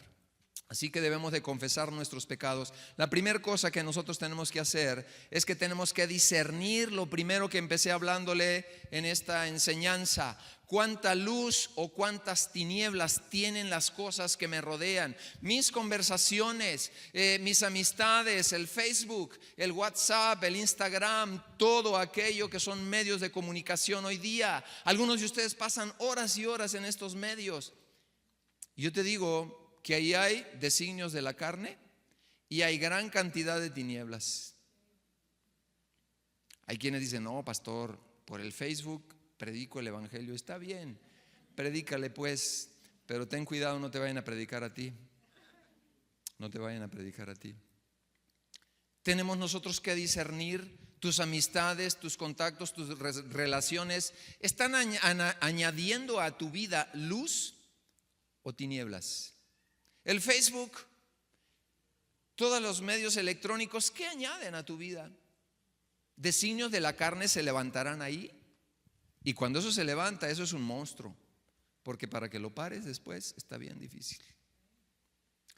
Así que debemos de confesar nuestros pecados. La primera cosa que nosotros tenemos que hacer es que tenemos que discernir lo primero que empecé hablándole en esta enseñanza. Cuánta luz o cuántas tinieblas tienen las cosas que me rodean. Mis conversaciones, mis amistades, el Facebook, el WhatsApp, el Instagram, todo aquello que son medios de comunicación hoy día. Algunos de ustedes pasan horas y horas en estos medios. Y yo te digo que ahí hay designios de la carne y hay gran cantidad de tinieblas. Hay quienes dicen, no, pastor, por el Facebook predico el evangelio. Está bien, predícale pues, pero ten cuidado, no te vayan a predicar a ti. No te vayan a predicar a ti. Tenemos nosotros que discernir tus amistades, tus contactos, tus relaciones, ¿están añadiendo a tu vida luz o tinieblas? El Facebook, todos los medios electrónicos, ¿qué añaden a tu vida? Designios de la carne se levantarán ahí. Y cuando eso se levanta, eso es un monstruo. Porque para que lo pares después está bien difícil.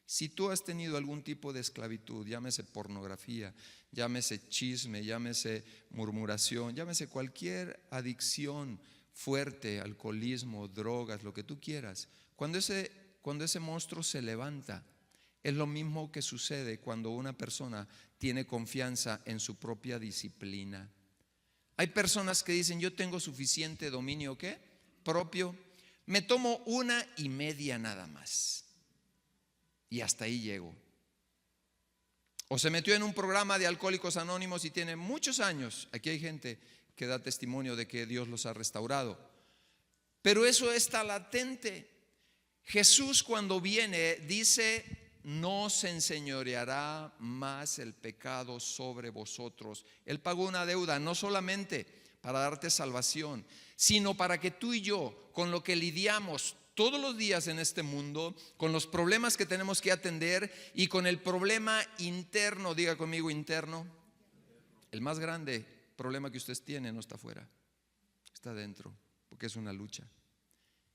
Si tú has tenido algún tipo de esclavitud, llámese pornografía, llámese chisme, llámese murmuración, llámese cualquier adicción fuerte, alcoholismo, drogas, lo que tú quieras, cuando ese monstruo se levanta, es lo mismo que sucede cuando una persona tiene confianza en su propia disciplina. Hay personas que dicen: yo tengo suficiente dominio propio, me tomo 1.5 horas nada más y hasta ahí llego. O se metió en un programa de Alcohólicos Anónimos y tiene muchos años. Aquí hay gente que da testimonio de que Dios los ha restaurado, pero eso está latente. Jesús, cuando viene, dice: no se enseñoreará más el pecado sobre vosotros. Él pagó una deuda, no solamente para darte salvación, sino para que tú y yo, con lo que lidiamos todos los días en este mundo, con los problemas que tenemos que atender y con el problema interno, diga conmigo interno, el más grande problema que ustedes tienen no está afuera, está dentro, porque es una lucha.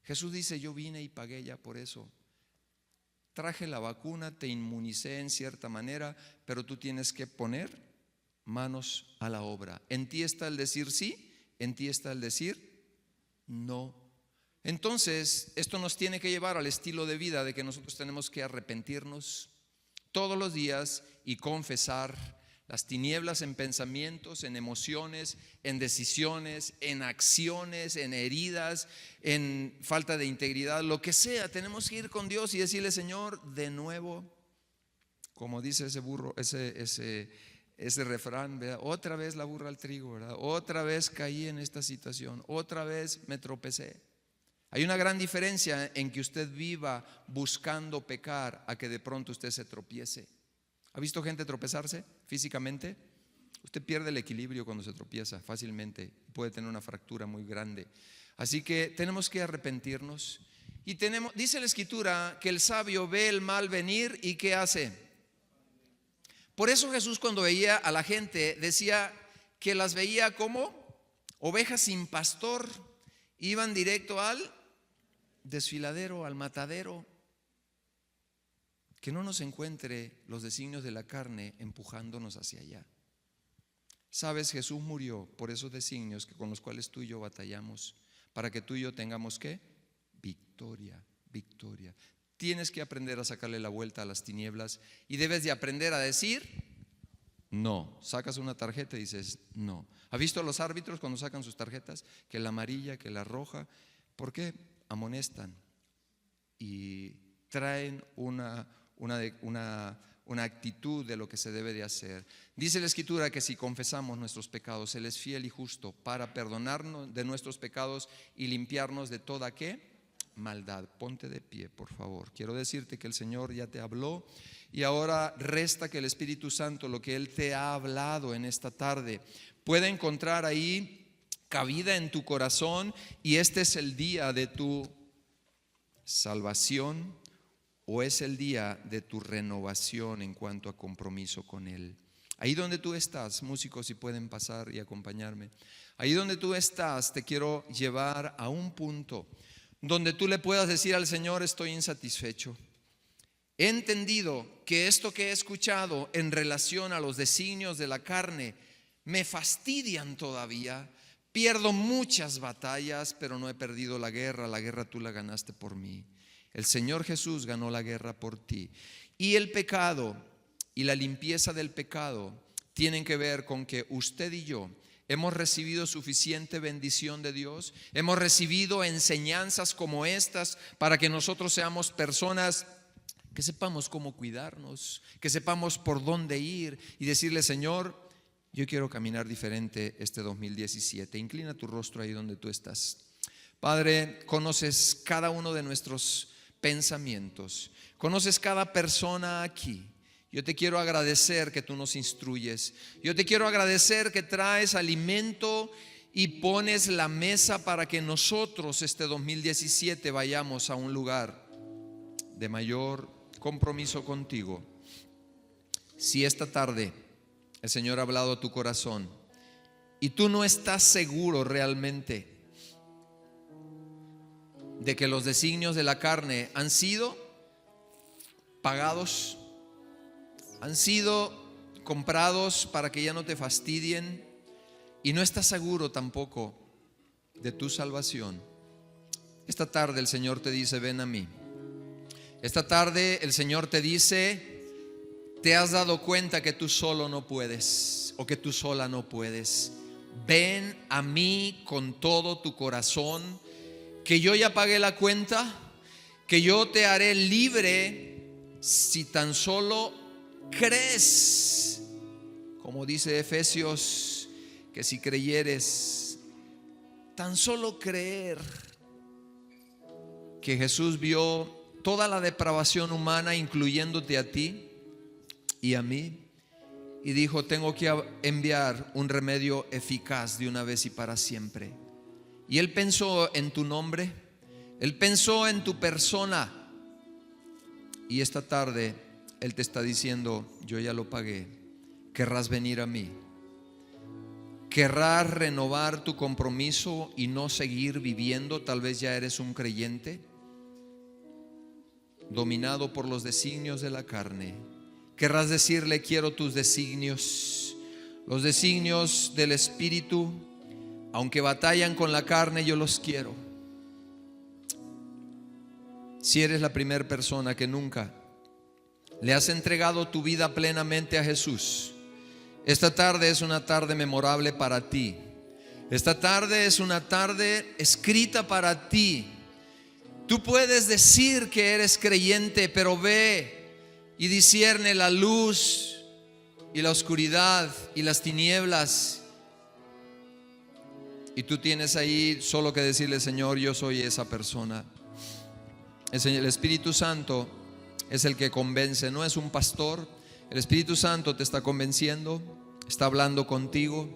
Jesús dice: yo vine y pagué ya por eso. Traje la vacuna, te inmunicé en cierta manera, pero tú tienes que poner manos a la obra. En ti está el decir sí, en ti está el decir no. Entonces, esto nos tiene que llevar al estilo de vida de que nosotros tenemos que arrepentirnos todos los días y confesar las tinieblas en pensamientos, en emociones, en decisiones, en acciones, en heridas, en falta de integridad, lo que sea. Tenemos que ir con Dios y decirle: Señor, de nuevo, como dice ese burro, ese refrán, ¿verdad? Otra vez la burra al trigo, ¿verdad? Otra vez caí en esta situación, otra vez me tropecé. Hay una gran diferencia en que usted viva buscando pecar a que de pronto usted se tropiece. ¿Ha visto gente tropezarse físicamente? Usted pierde el equilibrio cuando se tropieza fácilmente, puede tener una fractura muy grande. Así que tenemos que arrepentirnos. Y dice la Escritura que el sabio ve el mal venir y ¿qué hace? Por eso Jesús, cuando veía a la gente, decía que las veía como ovejas sin pastor. Iban directo al desfiladero, al matadero. Que no nos encuentre los designios de la carne empujándonos hacia allá. Sabes, Jesús murió por esos designios con los cuales tú y yo batallamos, para que tú y yo tengamos ¿qué? Victoria, victoria. Tienes que aprender a sacarle la vuelta a las tinieblas y debes de aprender a decir no. Sacas una tarjeta y dices no. ¿Ha visto a los árbitros cuando sacan sus tarjetas? Que la amarilla, que la roja. ¿Por qué? Amonestan y traen una actitud de lo que se debe de hacer. Dice la Escritura que si confesamos nuestros pecados, Él es fiel y justo para perdonarnos de nuestros pecados y limpiarnos de toda ¿qué? Maldad. Ponte de pie, por favor. Quiero decirte que el Señor ya te habló y ahora resta que el Espíritu Santo, lo que Él te ha hablado en esta tarde, pueda encontrar ahí cabida en tu corazón, y este es el día de tu salvación o es el día de tu renovación en cuanto a compromiso con Él. Ahí donde tú estás, músicos, si pueden pasar y acompañarme. Ahí donde tú estás, te quiero llevar a un punto donde tú le puedas decir al Señor: estoy insatisfecho. He entendido que esto que he escuchado en relación a los designios de la carne me fastidian todavía. Pierdo muchas batallas, pero no he perdido la guerra. La guerra tú la ganaste por mí. El Señor Jesús ganó la guerra por ti. Y el pecado y la limpieza del pecado tienen que ver con que usted y yo hemos recibido suficiente bendición de Dios. Hemos recibido enseñanzas como estas para que nosotros seamos personas que sepamos cómo cuidarnos, que sepamos por dónde ir y decirle: Señor, yo quiero caminar diferente este 2017. Inclina tu rostro ahí donde tú estás. Padre, conoces cada uno de nuestros pensamientos, conoces cada persona aquí. Yo te quiero agradecer que tú nos instruyes. Yo te quiero agradecer que traes alimento y pones la mesa para que nosotros este 2017 vayamos a un lugar de mayor compromiso contigo. Si esta tarde el Señor ha hablado a tu corazón y tú no estás seguro realmente de que los designios de la carne han sido pagados, han sido comprados para que ya no te fastidien, y no estás seguro tampoco de tu salvación, esta tarde el Señor te dice: ven a mí. Esta tarde el Señor te dice: te has dado cuenta que tú solo no puedes, o que tú sola no puedes. Ven a mí con todo tu corazón, que yo ya pagué la cuenta, que yo te haré libre si tan solo crees. Como dice Efesios, que si creyeres, tan solo creer que Jesús vio toda la depravación humana, incluyéndote a ti y a mí, y dijo: tengo que enviar un remedio eficaz de una vez y para siempre. Y Él pensó en tu nombre, Él pensó en tu persona, y esta tarde Él te está diciendo: yo ya lo pagué. ¿Querrás venir a mí? ¿Querrás renovar tu compromiso y no seguir viviendo? Tal vez ya eres un creyente dominado por los designios de la carne. Querrás decirle: quiero tus designios, los designios del Espíritu. Aunque batallan con la carne, yo los quiero. Si eres la primera persona que nunca le has entregado tu vida plenamente a Jesús, esta tarde es una tarde memorable para ti. Esta tarde es una tarde escrita para ti. Tú puedes decir que eres creyente, pero ve y discierne la luz y la oscuridad y las tinieblas. Y tú tienes ahí solo que decirle: Señor, yo soy esa persona. El Espíritu Santo es el que convence, no es un pastor. El Espíritu Santo te está convenciendo, está hablando contigo.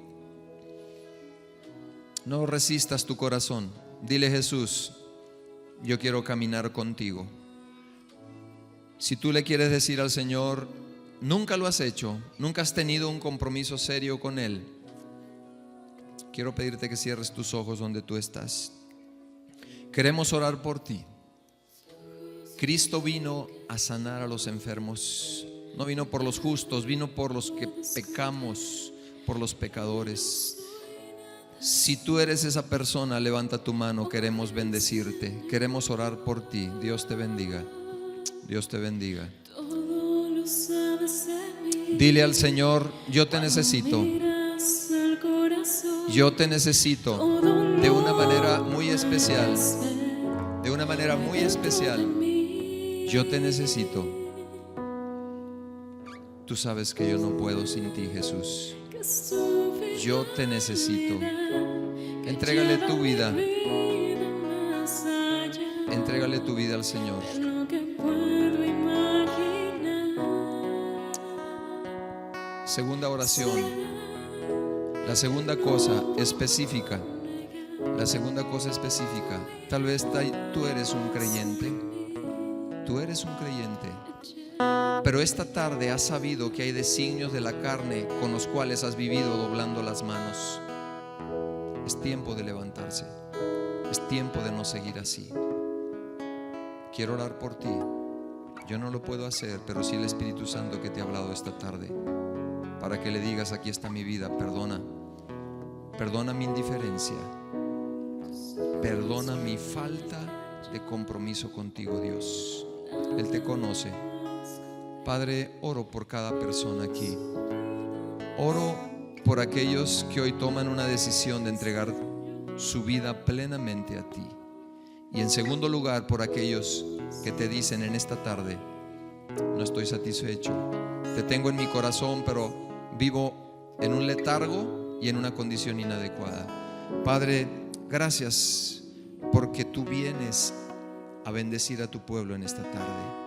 No resistas tu corazón. Dile: Jesús, yo quiero caminar contigo. Si tú le quieres decir al Señor, nunca lo has hecho, nunca has tenido un compromiso serio con Él, quiero pedirte que cierres tus ojos donde tú estás. Queremos orar por ti. Cristo vino a sanar a los enfermos. No vino por los justos, vino por los que pecamos, por los pecadores. Si tú eres esa persona, levanta tu mano, queremos bendecirte, queremos orar por ti. Dios te bendiga. Dios te bendiga. Dile al Señor: yo te necesito. Yo te necesito de una manera muy especial. De una manera muy especial. Yo te necesito. Tú sabes que yo no puedo sin ti, Jesús. Yo te necesito. Entrégale tu vida. Entrégale tu vida al Señor. Segunda oración. La segunda cosa específica. La segunda cosa específica. Tal vez tú eres un creyente. Tú eres un creyente. Pero esta tarde has sabido que hay designios de la carne con los cuales has vivido doblando las manos. Es tiempo de levantarse. Es tiempo de no seguir así. Quiero orar por ti. Yo no lo puedo hacer, pero sí el Espíritu Santo que te ha hablado esta tarde, para que le digas: aquí está mi vida, perdona. Perdona mi indiferencia. Perdona mi falta de compromiso contigo, Dios. Él te conoce. Padre, oro por cada persona aquí. Oro por aquellos que hoy toman una decisión de entregar su vida plenamente a ti. Y en segundo lugar, por aquellos que te dicen en esta tarde: no estoy satisfecho. Te tengo en mi corazón, pero vivo en un letargo y en una condición inadecuada. Padre, gracias porque tú vienes a bendecir a tu pueblo en esta tarde.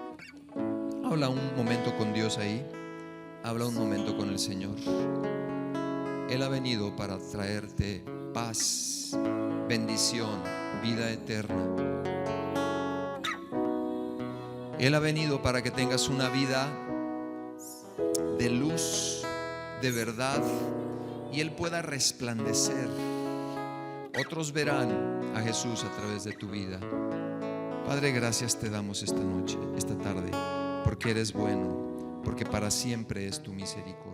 Habla un momento con Dios ahí. Habla un momento con el Señor. Él ha venido para traerte paz, bendición, vida eterna. Él ha venido para que tengas una vida de luz, de verdad, y Él pueda resplandecer. Otros verán a Jesús a través de tu vida. Padre, gracias te damos esta noche, esta tarde, porque eres bueno, porque para siempre es tu misericordia.